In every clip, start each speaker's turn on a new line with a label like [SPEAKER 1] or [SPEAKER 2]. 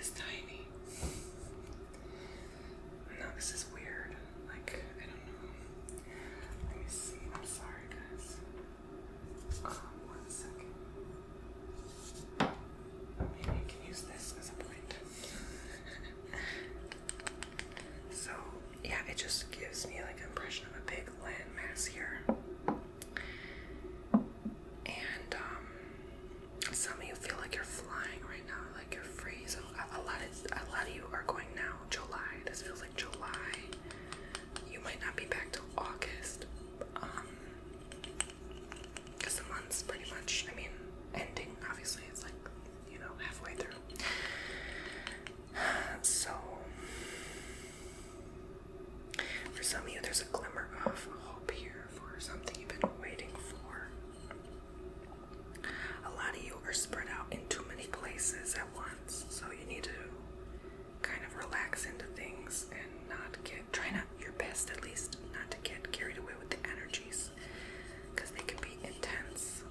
[SPEAKER 1] is tiny. No, this is weird. Like, I don't know. Let me see. I'm sorry, guys. 1 second. Maybe I can use this as a point. So, yeah, it just gives me like an impression of a big landmass here. And some of you feel like you're flying right now, like you're free. So a lot of you are going now. July. This feels like July. You might not be back till August. Because the month's pretty much, I mean, ending. Obviously, it's like, halfway through. So, for some of you, there's a glimmer of hope here for something you've been waiting for. A lot of you are spread out in too many places at once, so you need to kind of relax into things and try not your best at least, not to get carried away with the energies, because they can be intense.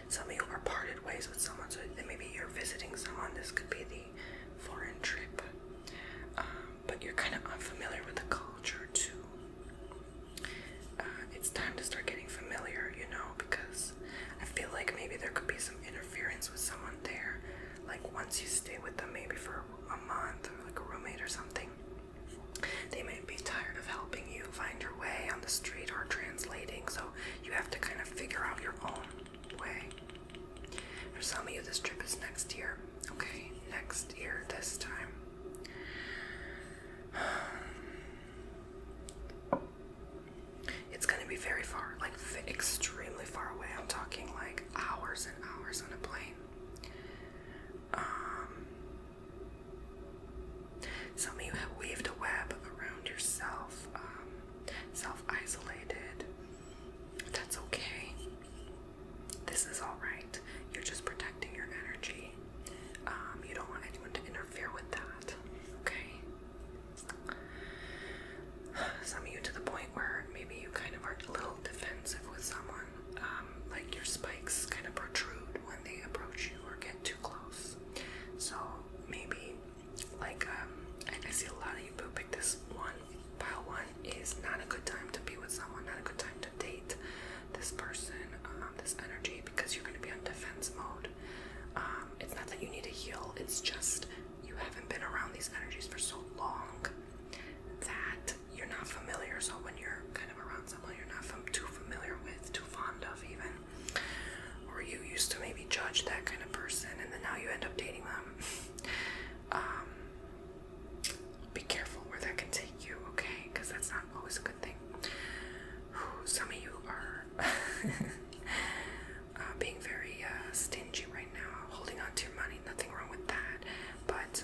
[SPEAKER 1] Some of you are parted ways with someone, so maybe you're visiting someone. This could be the foreign trip, but you're kind of unfamiliar with the culture too. It's time to start getting familiar, because I feel like maybe there could be some interference with someone there. Like once you stay with them maybe for a month, or like a roommate or something, they may be tired of helping you find your way on the street or translating, so you have to kind of figure out your own way. For some of you, this trip is next year. Okay, next year this time. It's going to be very far, like extremely far away. I'm talking like hours and hours on a plane. Some of you have weaved a web around yourself, self-isolated. That's okay. This is all right. You're just protecting your energy. You don't want anyone to interfere with that, okay? Some of you to the point where maybe you kind of are a little defensive with someone, like your spikes kind of protrude when they approach you or get too close. So maybe, like, I see a lot of you who pick this one. Pile 1 is not a good time to be with someone, not a good time to date this person, this energy, because you're going to be on defense mode. It's not that you need to heal, it's just you haven't been around these energies for so long that you're not familiar. So when you're kind of around someone you're not too familiar with, too fond of even, or you used to maybe judge that kind of person and then now you end up dating them, be careful where that can take you, okay? Because that's not always a good thing. Some of you are being very stingy right now, holding on to your money. Nothing wrong with that, but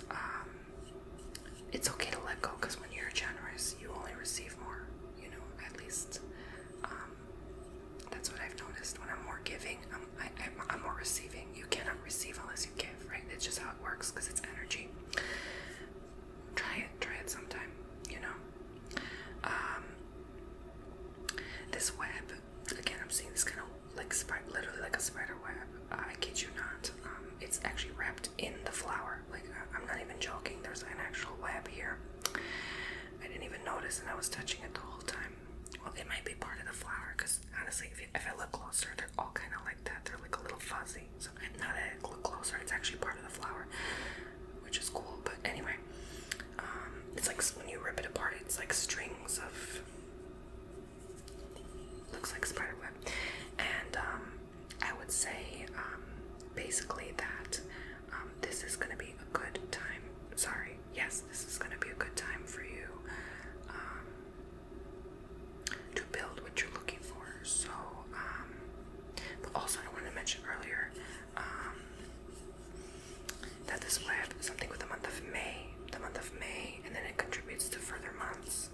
[SPEAKER 1] it's okay to let go, because when you're generous you only receive more, at least that's what I've noticed. When I'm more giving, I'm more receiving. You cannot receive unless you give, right? It's just how it works, because it's energy. Try it sometime, this web, again, I'm seeing this kind of like literally like a spider web. I kid you not. It's actually wrapped in the flower. Like, I'm not even joking. There's an actual web here. I didn't even notice, and I was touching it the whole time. Well, it might be part of the flower, because honestly, if I look closer, they're all kind of like that. They're like a little fuzzy. So now that I look closer, it's actually part of the flower, which is cool. But anyway, it's like when you rip it apart, it's like strings of, looks like spider web. And I would say basically that this is going to be a good time. Yes, this is going to be a good time for you to build what you're looking for. So, but also I wanted to mention earlier that this web is something with the month of May, and then it contributes to further months.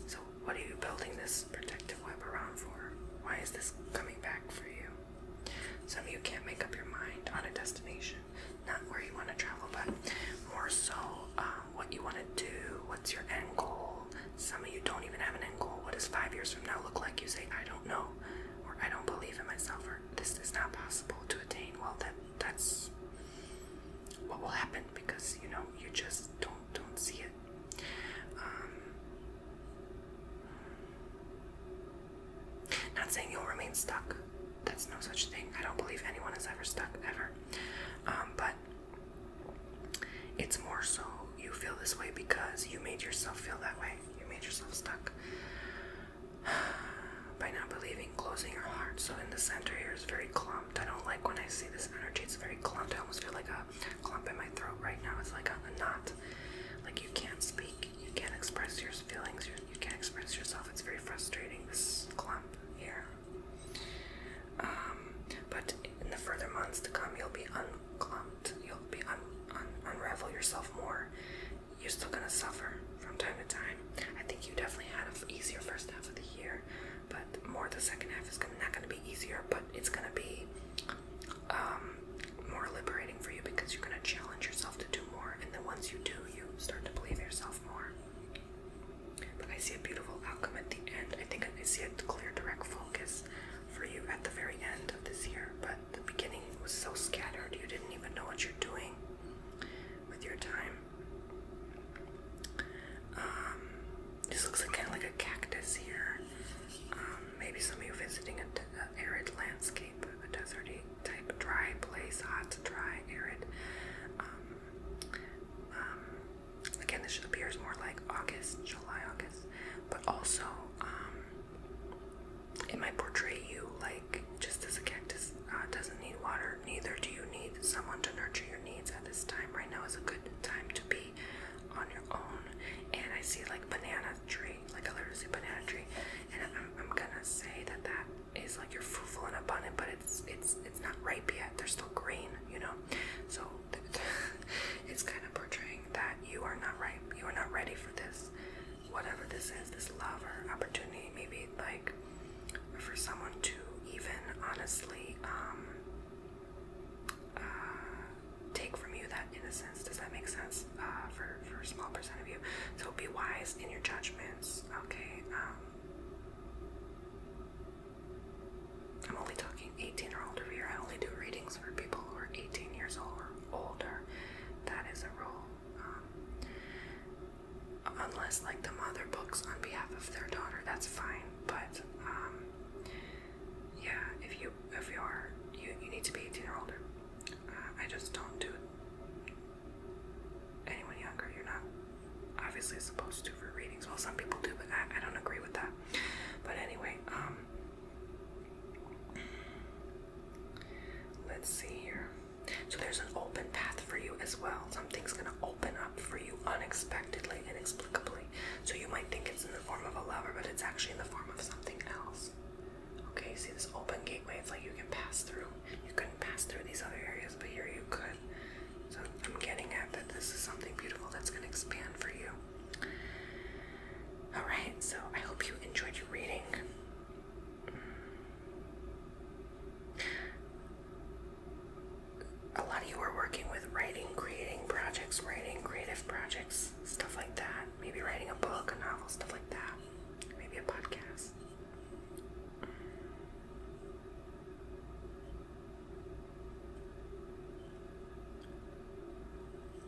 [SPEAKER 1] So what are you building this protective web around for? Why is this coming back for you? Some of you can't make up your mind on a destination, not where you want to travel, but more so what you want to do. What's your end goal? Some of you don't even have an end goal. What does 5 years from now look like? You say, I don't know, or I don't believe in myself, or this is not possible to attain. Well, that's it's more so you feel this way because you made yourself feel that way. You made yourself stuck by not believing, closing your heart. So in the center here is very clumped. I don't like when I see this energy. It's very clumped. I almost feel like a clump in my throat right now. It's like a knot. Like you can't speak. You can't express your feelings. You can't express yourself. It's very frustrating, this clump here. But in the further months to come, you'll be unclumped. You'll be unravel yourself more. You're still gonna suffer from time to time. I think you definitely had an easier first half of the year, but more the second half is not gonna be easier, but it's gonna be more liberating for you because you're gonna challenge yourself to do more, and then once you do, you start to believe yourself more. But I see a beautiful outcome at the end. I think I see a clear, direct focus for you at the very end of this year, but the beginning was so scattered, you didn't even know what you're doing with your time. This looks like kind of like a cactus here. Maybe some of you visiting an arid landscape, a deserty type, dry place, hot, dry, arid. Again, this appears more like August, July, August, but also it might portray you like just as a cactus doesn't need water, neither do you need someone to nurture your needs at this time. Right now is a good time to be on your own. And I see like banana tree, like I literally see banana tree, and I'm gonna say that is like you're fruitful and abundant, but it's not ripe yet. They're still green, you know. So it's kind of portraying that you are not ripe. You are not ready for this, whatever this is, this love or opportunity. Maybe like for someone to even honestly take from you that innocence. Does that make sense? For a small percent of you. So be wise in your judgments. Okay. I'm only talking 18 or older here. I only do readings for people who are 18 years old or older. That is a rule. Unless like the mother books on behalf of their daughter, that's fine. But yeah, if you need to be 18 or older. I just don't do anyone younger. You're not obviously supposed to for readings. Well, some people do, but I don't agree with that. But anyway, let's see here. So there's an open path for you as well. Something's gonna open up for you unexpectedly, inexplicably. So you might think it's in the form of a lover, but it's actually in the form of something else. Okay, see this open gateway? It's like you can pass through. You couldn't pass through these other areas, but here you could. So I'm getting at that this is something beautiful that's going to expand for you. Alright, so I hope you enjoyed your reading. A lot of you are working with writing, creating projects, writing creative projects, stuff like that. Maybe writing a book, a novel, stuff like that. Maybe a podcast.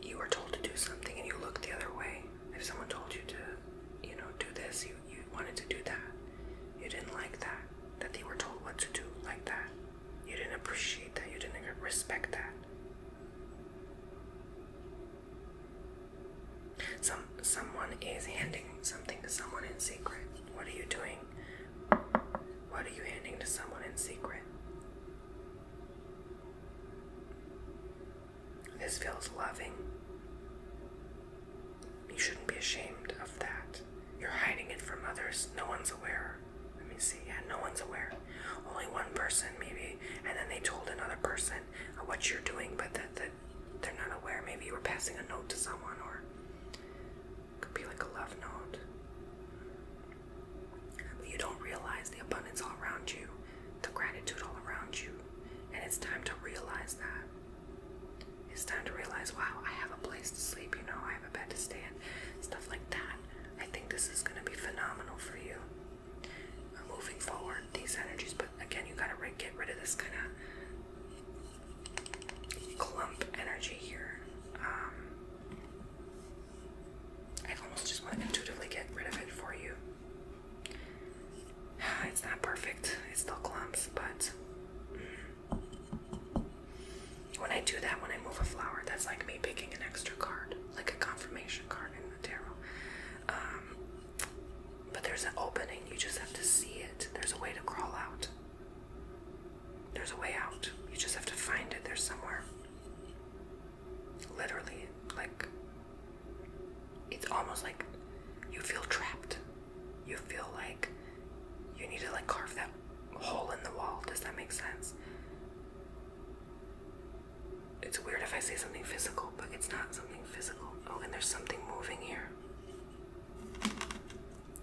[SPEAKER 1] You were told to do something and you looked the other way. If someone told you to, do this, you wanted to do that. You didn't like that they were told what to do like that. You didn't appreciate that. You didn't respect that. Someone is handing something to someone in secret. What are you doing? What are you handing to someone in secret? This feels loving. You shouldn't be ashamed of that. You're hiding it from others. No one's aware. Let me see. Yeah, no one's aware. Only one person maybe. And then they told another person what you're doing, but that they're not aware. Maybe you were passing a note to someone, or it could be like a love note. But you don't realize the abundance all around you, the gratitude all around you. And it's time to realize that. It's time to realize, wow, I have a place to sleep, I have a bed to stay in, stuff like that. I think this is going to be phenomenal for you moving forward, these energies. But again, you got to get rid of this kind of clump energy here. I almost just want to intuitively get rid of it for you. It's not perfect. It still clumps, but when I do that, when I move a flower, that's like me picking an extra card. way to crawl out. There's a way out. You just have to find it. There's somewhere. Literally, like, it's almost like you feel trapped. You feel like you need to like carve that hole in the wall. Does that make sense? It's weird if I say something physical, but it's not something physical. Oh, and there's something moving here.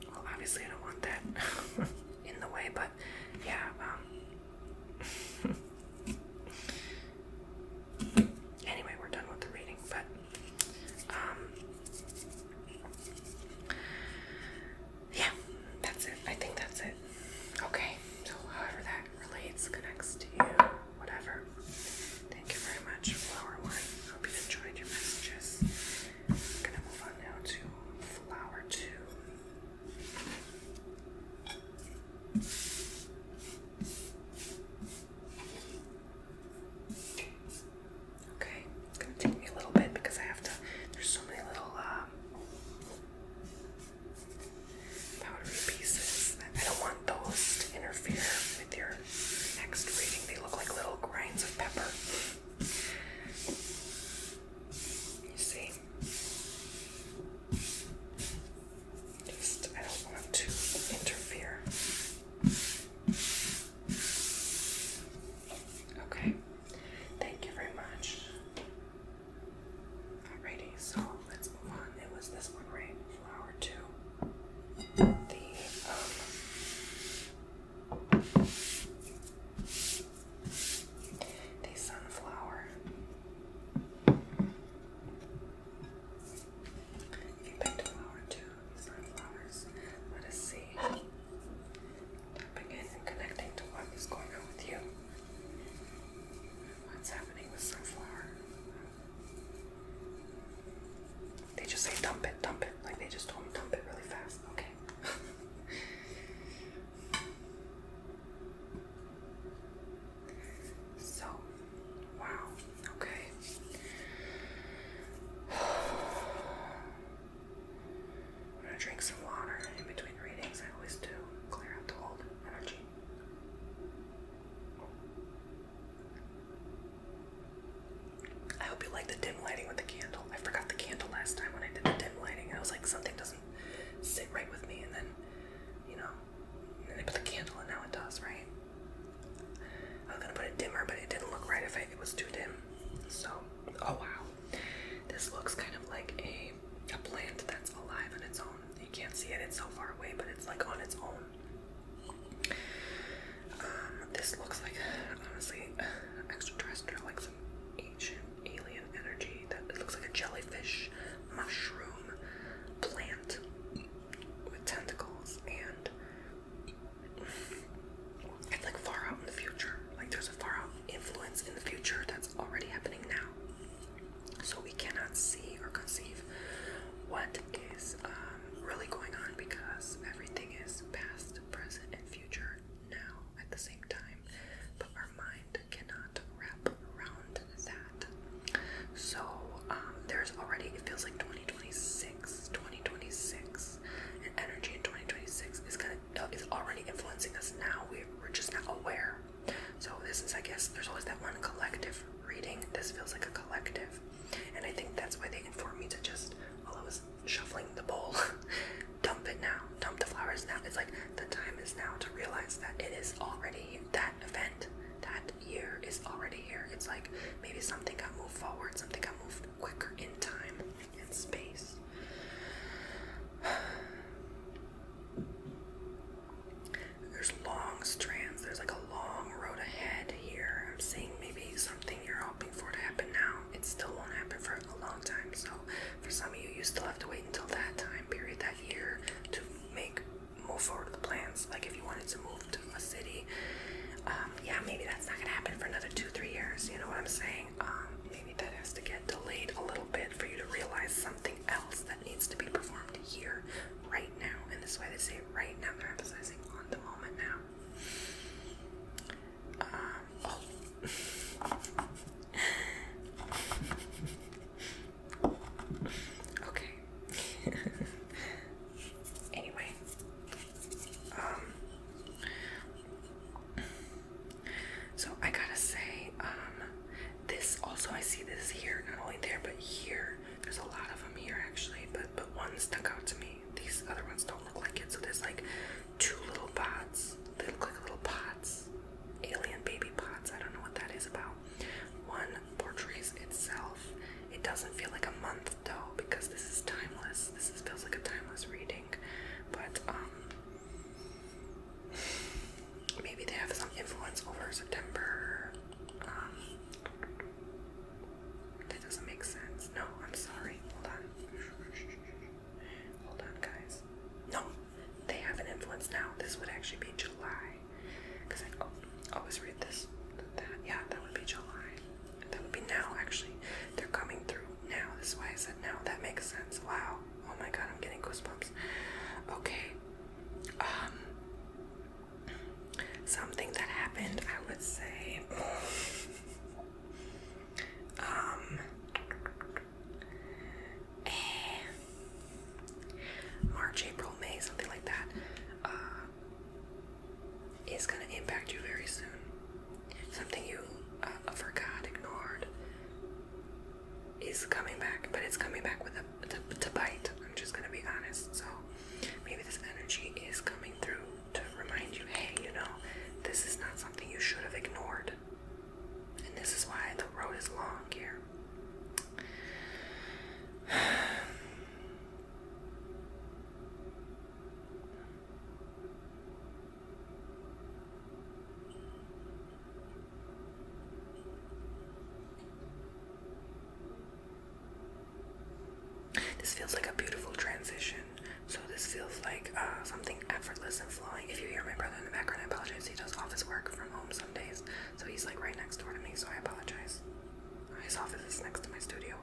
[SPEAKER 1] Well, obviously I don't want that in the way, but yeah, anyway, we're done with the reading, but yeah, that's it. I think that's it. Okay, so however that relates, connects to you, whatever. Thank you very much, Flower One. Hope you enjoyed your messages. I'm gonna move on now to Flower 2. Okay, it's gonna take me a little bit because I have to, there's so many little powdery pieces that I don't want those to interfere with your next reading. They look like little grains of pepper. You see? Just, I don't want to interfere. Okay, thank you very much. Alrighty, so let's move on. It was this one, right? Flower 2. The sunflower. If you picked Flower 2, the sunflowers, let us see. Tapping in and connecting to what is going on with you. What's happening with sunflower? They just say dump it, dump it. Like they just told me dump it really fast. Okay. So, wow. Okay. I'm gonna drink some water in between readings. I always do. Clear out the old energy. I hope you like the dim lighting with the candle. I forgot the candle last time when I did the dim lighting. I was like, something doesn't sit right with me, and then, you know, and then I put the candle and now it does, right? I was gonna put it dimmer, but it didn't look right if it was too dim. So, oh wow. This looks kind of like a plant that's alive on its own. You can't see it, it's so far away, but it's like on its own. This looks like, honestly, extraterrestrial, like some ancient alien energy. That it looks like a jellyfish, mushroom, plant with tentacles, and it's like far out in the future. Like there's a far out influence in the future that's already happening now. So we cannot see or conceive what is really going on because everything is past, present, and future now at the same time. But our mind cannot wrap around that. So there's already, it feels like 2026, and energy in 2026 is already influencing us now. We're just not aware. So this is, I guess, there's always that one collective reading. This feels like a collective. And I think that's why they informed me to just, while I was shuffling the bowl, dump it now, dump the flowers now. It's like the time is now to realize that it is already, that event, that year is already here. It's like maybe something got moved forward, something got moved quicker in time and space. There's long strands, there's like a long road ahead here. I'm seeing maybe something you're hoping for to happen now. It still won't happen for a long time. So for some of you, you still have to wait until that time period, that year, to move forward with the plans. Like if you wanted to move to a city, yeah, maybe that's not gonna happen for another 2-3 years. You know what I'm saying? Maybe that has to get delayed a little bit for you to realize something else that needs to be performed here, right now. And this is why they say right now. They're emphasizing on the moment now. Okay. I see this here, not only there, but here. There's a lot of them here, actually, but one stuck out to me. These other ones don't look like it. So there's like 2 little pods. They look like little pods. Alien baby pods. I don't know what that is about. One portrays itself. It doesn't feel like a month, though, because this is timeless. Feels like a timeless reading. But, maybe they have some influence over September. That doesn't make sense. No, I'm sorry. Hold on, guys. No, they have an influence now. This would actually be July. Because I always read this. Yeah, that would be July. That would be now, actually. They're coming through now. This is why I said now. That makes sense. Wow. Oh my god, I'm getting goosebumps. Okay. Something that happened, I would say. March, April, May, something like that, is going to impact you very soon. Something you forgot, ignored, is coming back, but it's coming back with to bite. I'm just going to be honest. So maybe this energy is coming through to remind you, hey, this is not something you should have ignored. And this is why the road is long here. This feels like a beautiful transition. So this feels like something effortless and flowing. If you hear my brother in the background, I apologize. He does office work from home some days. So he's like right next door to me, so I apologize. His office is next to my studio.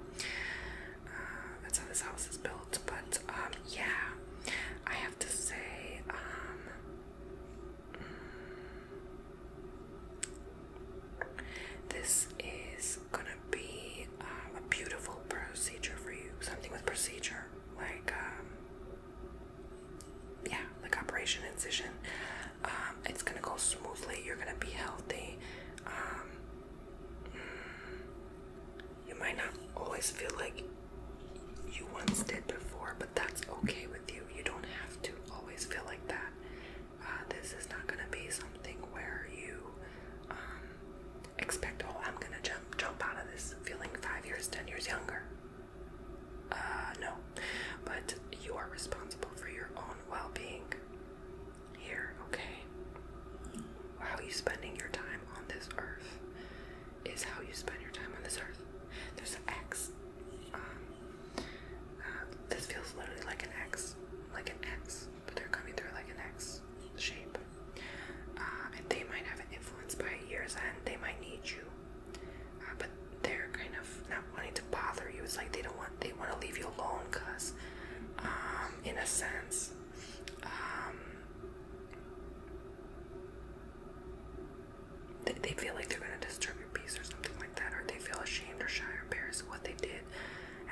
[SPEAKER 1] That's how this house is built. But yeah, I have to say, this is gonna be a beautiful procedure for you. Something with procedure, like like Operation Incision. It's gonna go smoothly. You're gonna be healthy. You might not always feel like you once did before, but that's okay with you. You don't have to always feel like that. This is not gonna be something where you expect, oh, I'm gonna jump out of this feeling 5 years, 10 years younger. No. But you are responsible for your own well-being here, okay? How you spending your time on this earth is how you spend your time on this earth. There's an X. This feels literally like an X, but they're coming through like an X shape. And they might have an influence by year's end. They might need you, but they're kind of not wanting to bother you. It's like they want to leave you alone, cause, in a sense, they feel like they're gonna disturb your peace or something like that, or they feel ashamed or shy or embarrassed of what they did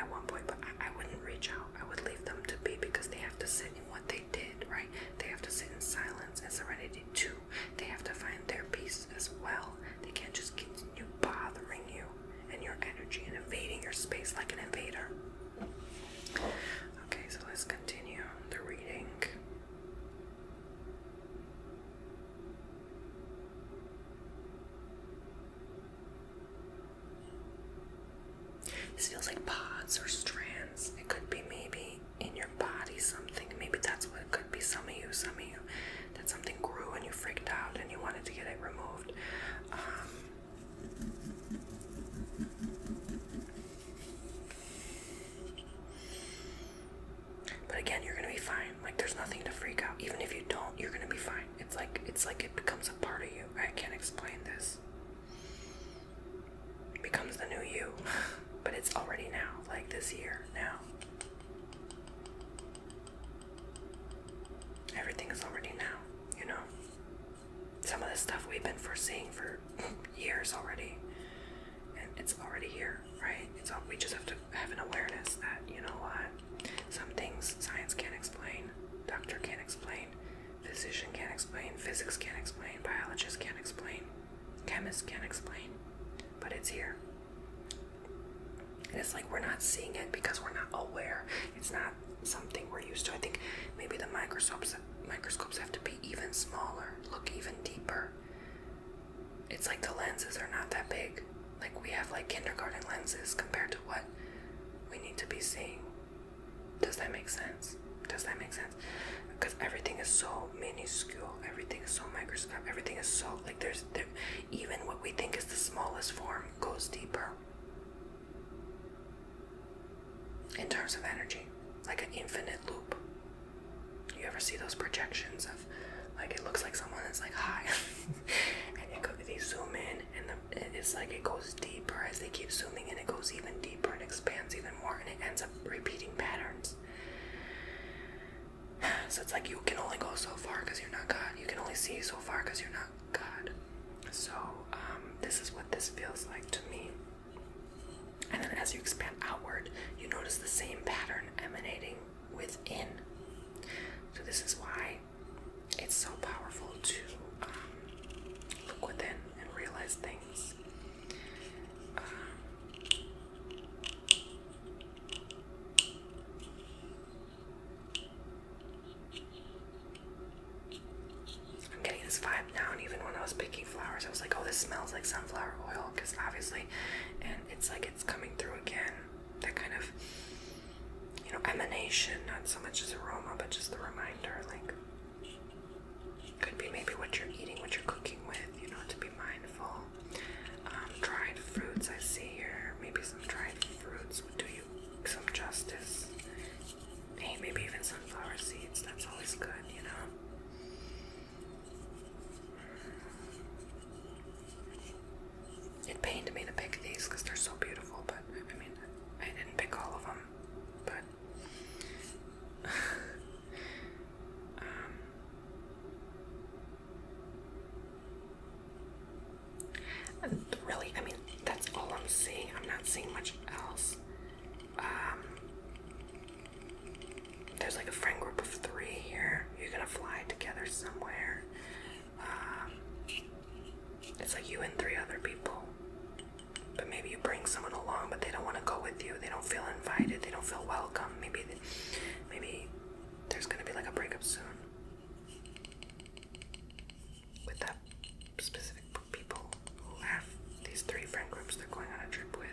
[SPEAKER 1] at one point. But I wouldn't reach out. I would leave them to be, because they have to sit in what they did, right? They have to sit in silence and serenity too. They have to find their peace as well. They can't just continue bothering you and your energy and invading your space like an invader. Okay, so let's continue the reading. This feels like pods or strands. It could be maybe in your body something. Maybe that's what it could be. Some of you, that something grew and you freaked out and you wanted to get it removed. But again, you're gonna be fine. Like, there's nothing to freak out. Even if you don't, you're gonna be fine. It's like it becomes a part of you. I can't explain this. It becomes the new you. But it's already now, like this year now. Everything is already now, Some of the stuff we've been foreseeing for years already. And it's already here, right? We just have to have an awareness that, you know what? Some things science can't explain, doctor can't explain, physician can't explain, physics can't explain, biologists can't explain, chemists can't explain. But it's here. And it's like we're not seeing it because we're not aware. It's not something we're used to. I think maybe the microscopes have to be even smaller, look even deeper. It's like the lenses are not that big. Like we have like kindergarten lenses compared to what we need to be seeing. Does that make sense? Because everything is so minuscule, everything is so microscopic, everything is so like even what we think is the smallest form goes deeper in terms of energy, like an infinite loop. You ever see those projections of like it looks like someone is like high and they zoom in and it's like it goes deeper as they keep zooming in, it goes even deeper and expands even more and it ends up repeating patterns. So it's like you can only go so far because you're not God. You can only see so far because you're not God. So this is what this feels like to me. And then as you expand outward, you notice the same pattern emanating within. So this is why it's so powerful to look within and realize things. I'm getting this vibe now, and even when I was picking flowers, I was like, oh, this smells like sunflower oil, because obviously, and it's like it's coming through again, that kind of, emanation, not so much as aroma, but just the reminder, like, could be maybe what you're eating, what you're cooking with, to be mindful. Dried fruits I see here, maybe some dried fruits would do you some justice. Hey, maybe even sunflower seeds, that's always good, It pained me to pick these because they're so beautiful, but I mean, I didn't pick all of them, but really, I mean, that's all I'm seeing. I'm not seeing much else. There's like a friend group of 3 here. You're gonna fly together somewhere. It's like you and 3 other people. But maybe you bring someone along, but they don't want to go with you. They don't feel invited. They don't feel welcome. Maybe there's gonna be like a breakup soon with that specific people who have these 3 friend groups they're going on a trip with.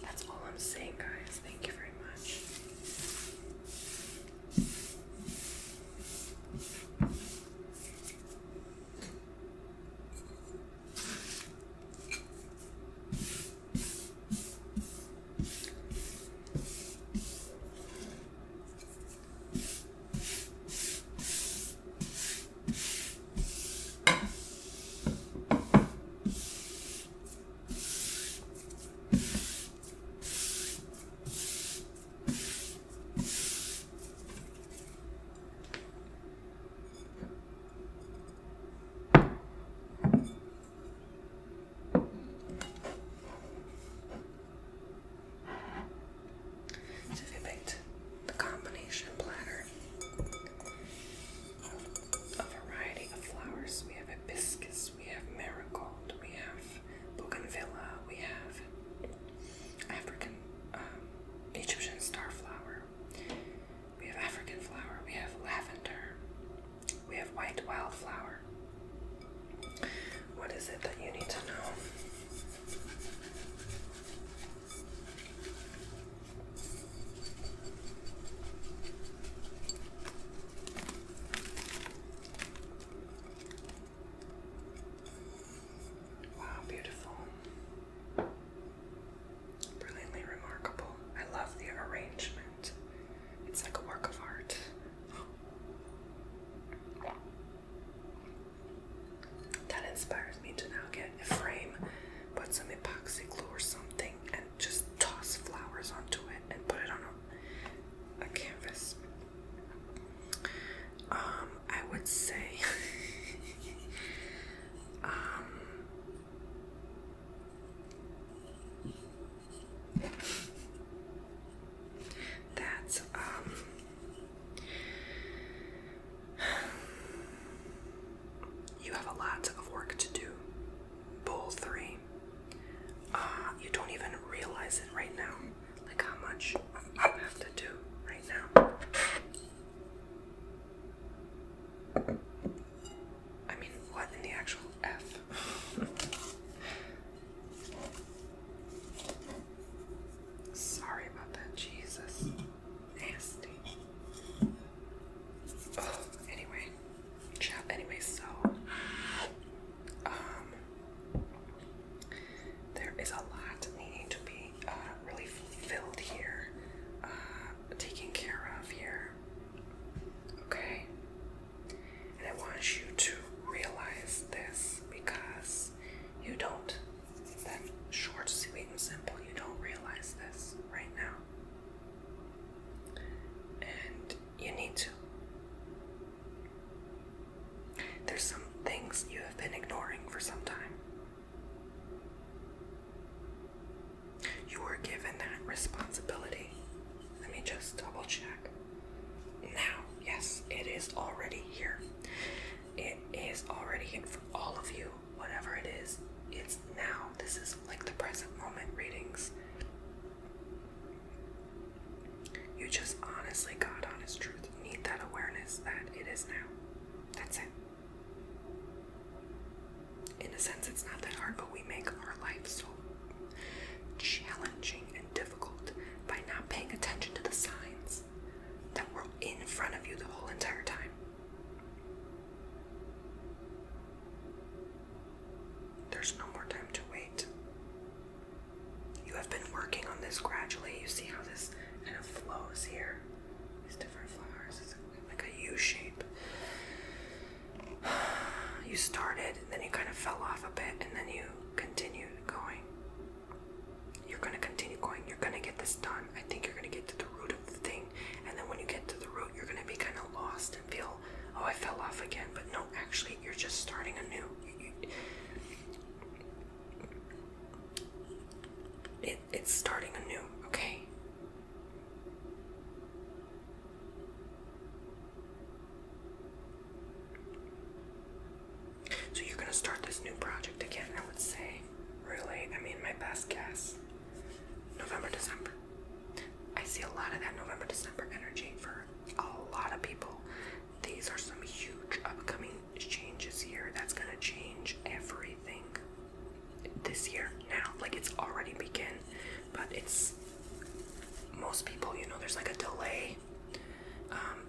[SPEAKER 1] That's all I'm saying, guys. Thank you very much. The combination platter, a variety of flowers. We have hibiscus, we have marigold, we have bougainvillea, we have African, Egyptian starflower, we have African flower, we have lavender, we have white wildflower. What is it that you need to know? Inspires me to now get a frame, put some epoxy glue or something, and just toss flowers onto it and put it on a canvas. I would say that you have a lot of work to do 3. You don't even realize it right now, like how much you have to do right now. I mean, what in the actual F? Sorry about that, Jesus. Nasty. Oh, anyway, so, there is a lot needing to be really fulfilled here, taken care of here, okay? And I want you to realize this, because you don't. That short, sweet, and simple, you don't realize this right now. And you need to. There's some things you have been ignoring for some time. You were given that responsibility. Let me just double check. Now, yes, it is already here. It is already here for all of you. Whatever it is, it's now. This is like the present moment readings. You just honestly, God, honest truth, need that awareness that it is now. That's it. In a sense, it's not that hard, but we make our life so challenging and difficult by not paying attention to the signs that were in front of you the whole entire time. There's no more time to wait. You have been working on this gradually. You see how this kind of flows here? These different flowers. It's like a U shape. You started, and then you kind of fell off a bit, and then you continued going. You're going to continue going. You're going to get this done. I think you're going to get to the root of the thing, and then when you get to the root, you're going to be kind of lost and feel, oh, I fell off again. But no, actually, you're just starting anew. It's starting anew, okay? So you're going to start this new project again, I would say. Really, I mean, my best guess, November, December. I see a lot of that November, December energy for a lot of people. These are some huge upcoming changes here. That's going to change everything this year now. Like, it's already begun, but it's, most people, you know, there's like a delay.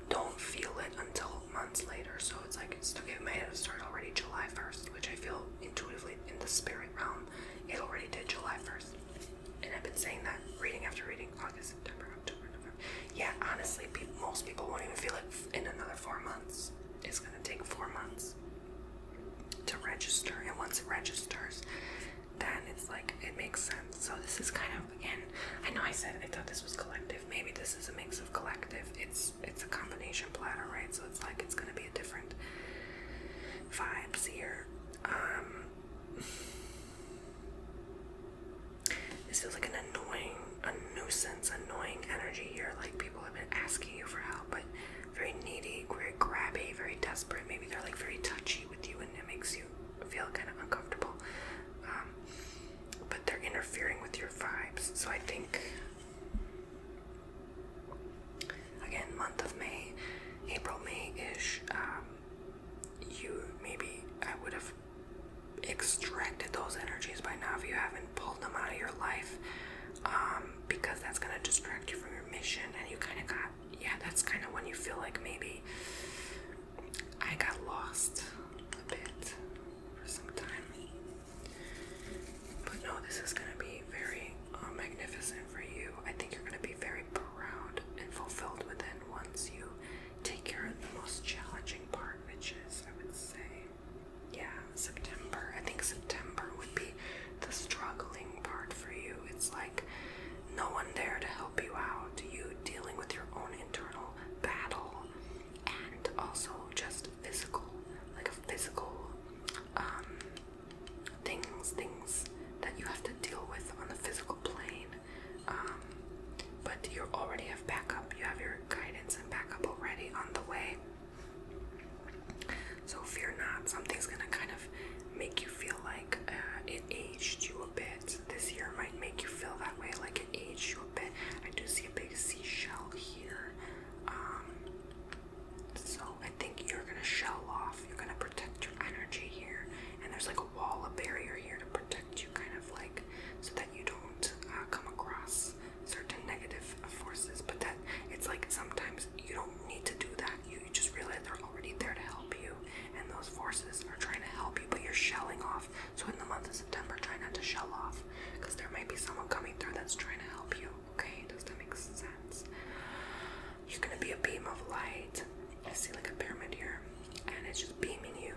[SPEAKER 1] Don't feel it until months later. So it's like, it may have started already July 1st, which I feel intuitively in the spirit realm, it already did July 1st. And I've been saying that reading after reading, August, September, October, November. Yeah, honestly, most people won't even feel it in another 4 months. It's going to take 4 months to register. And once it registers, then it's like, it makes sense. So this is kind of, again, I know I said I thought this was collective. Maybe this is a mix of collective. It's a combination platter, right? So it's like, it's going to be a different vibes here. This feels like a nuisance, annoying energy here. Like, people have been asking you for help, but very needy, very grabby, very desperate. Maybe they're like very touchy with you, and it makes you feel kind of uncomfortable. But they're interfering with your vibes. So I think, again, month of May, April, May-ish, I would have extracted those energies by now if you haven't pulled them out of your life, because that's going to distract you from your mission. And you kind of got, that's kind of when you feel like maybe I got lost a bit for some time. But no, this is going to be very magnificent for you. I think you're going to be very proud and fulfilled within once you take care of the most challenging part, which is, I would say, September. I think September would be the struggling part for you. It's like no one there to help you out. You dealing with your own internal battle, and also just physical, like a physical things that you have to deal with on the physical plane. But you already have backup. You have your guidance and backup already on the way. So fear not. Something's gonna kind of make you feel like it that's trying to help you. Okay, does that make sense? You're gonna be a beam of light. I see like a pyramid here, and it's just beaming you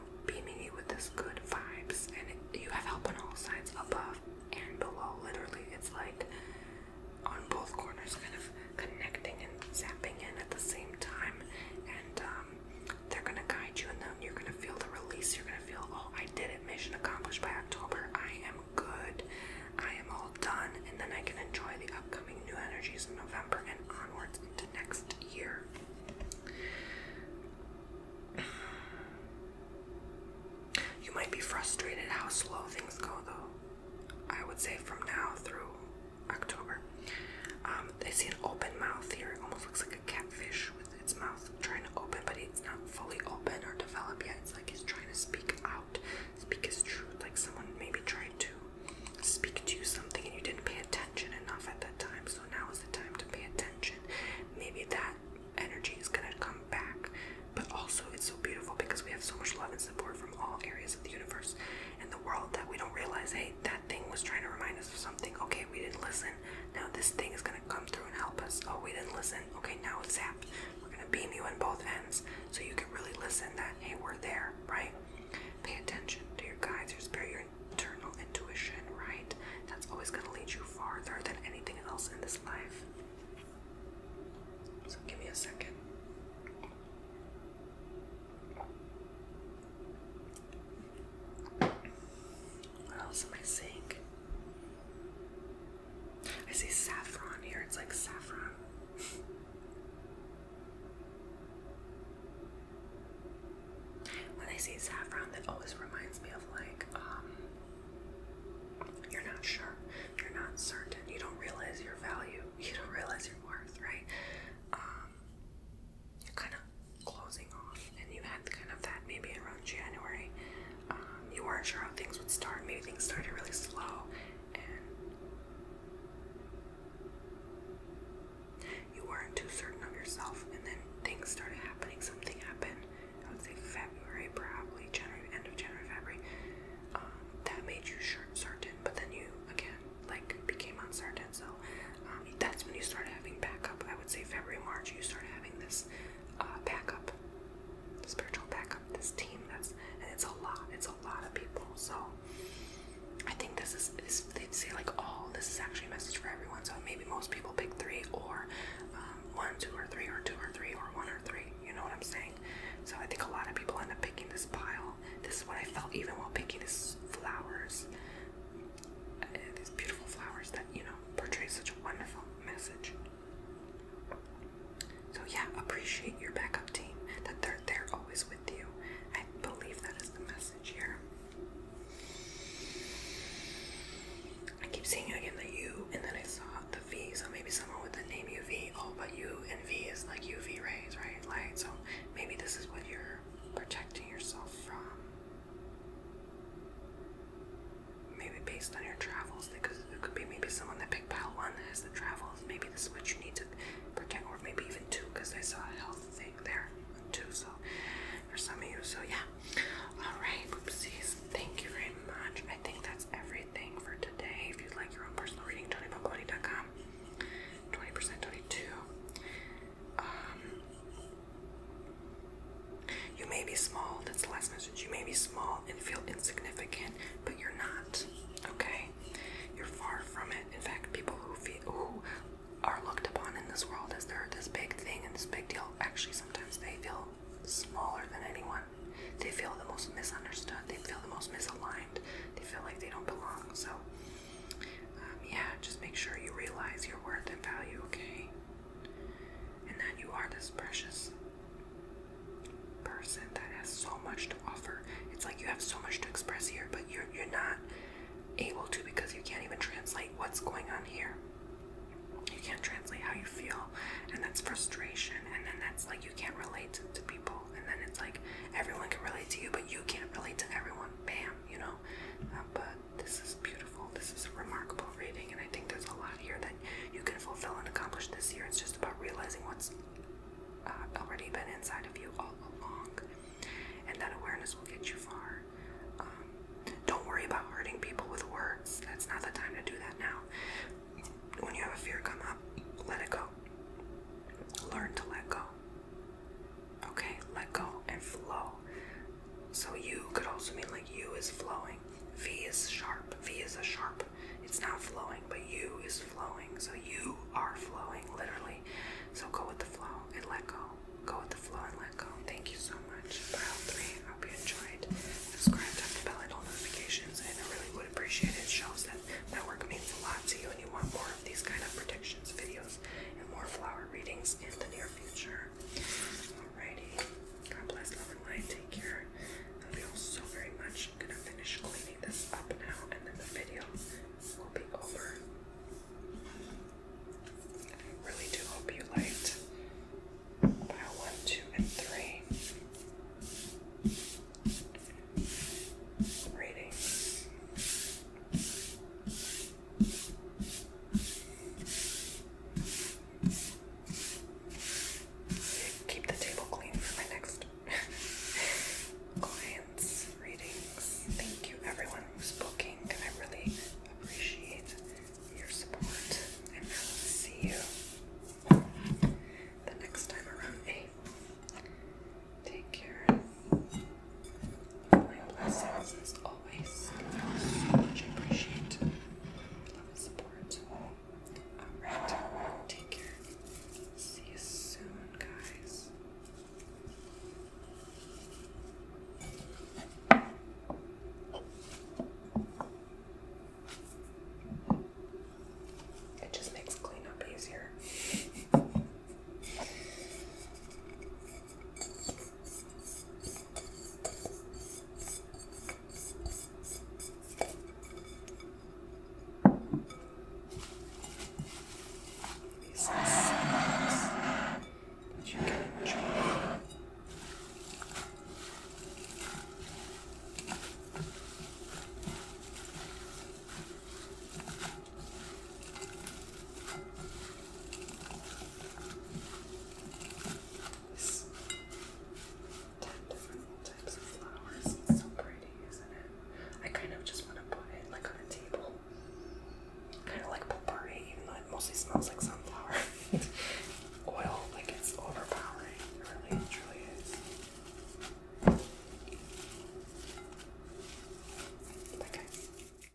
[SPEAKER 1] with this good vibes, and you have help on all sides, above and below. Literally, it's like on both corners, kind of connecting and zapping in at the same time, and they're gonna guide you, and then you're gonna feel the release. You're gonna feel, oh, I did it, mission accomplished. By October, I am good, I am all done, and then I can enjoy the upcoming new energies in November and onwards into next year. You might be frustrated how slow things go, though. I would say from now through October. I see an open mouth here. It almost looks like a catfish with its mouth trying to open, but it's not fully open or developed yet. It's like he's trying to speak out, speak his truth, like someone maybe tried to speak to you something and you didn't pay attention enough at that time, so now is the time to pay attention. Maybe that energy is going to come back, but also it's so beautiful because we have so much love and support from all areas of the universe and the world that we don't realize, hey, that thing was trying to remind us of something. Okay, we didn't listen. Now this thing is going to come through and help us. Oh, we didn't listen. Okay, now it's zapped. We're going to beam you in both ends so you can really listen that, hey, we're there, right? Pay attention to your guides, your spirit, your internal intuition, right? That's always going to lead you farther than anything else in this life. So give me a second. What else am I seeing? I see saffron here. It's like saffron. When I see saffron, that always reminds me of like, you're not sure, you're not certain, you don't realize your value, you don't realize your worth, right? You're kind of closing off, and you had kind of that maybe around January. You weren't sure how things would start. Maybe things started really slow, and you weren't too certain of yourself, and then things started happening. Something happened, I would say February, probably January, end of January, February, that made you certain, but then you again like became uncertain. So that's when you started having backup. I would say February, March, you started having this backup, spiritual backup, this team. And it's a lot of people. So I think this is they'd say like, oh, this is actually a message for everyone. So maybe most people pick 3 or 1, 2, or 3, or 2 or 3, or 1 or 3. You know what I'm saying? So I think a lot of people end up picking this pile. This is what I felt even while picking these flowers. These beautiful flowers that, portray such a wonderful message. So yeah, appreciate your backup team, that they're there always with you. I believe that is the message here. I keep seeing again the U, and then I saw the V, so maybe someone with the name UV. Oh, but U and V is like UV rays, right? Light. So maybe this is what you're protecting yourself from. Maybe based on your travels, because it could be maybe someone that picked pile 1 that has the travels. Maybe this is what you need to protect, or maybe even 2, because I saw a health thing there, 2. So for some of you, so yeah.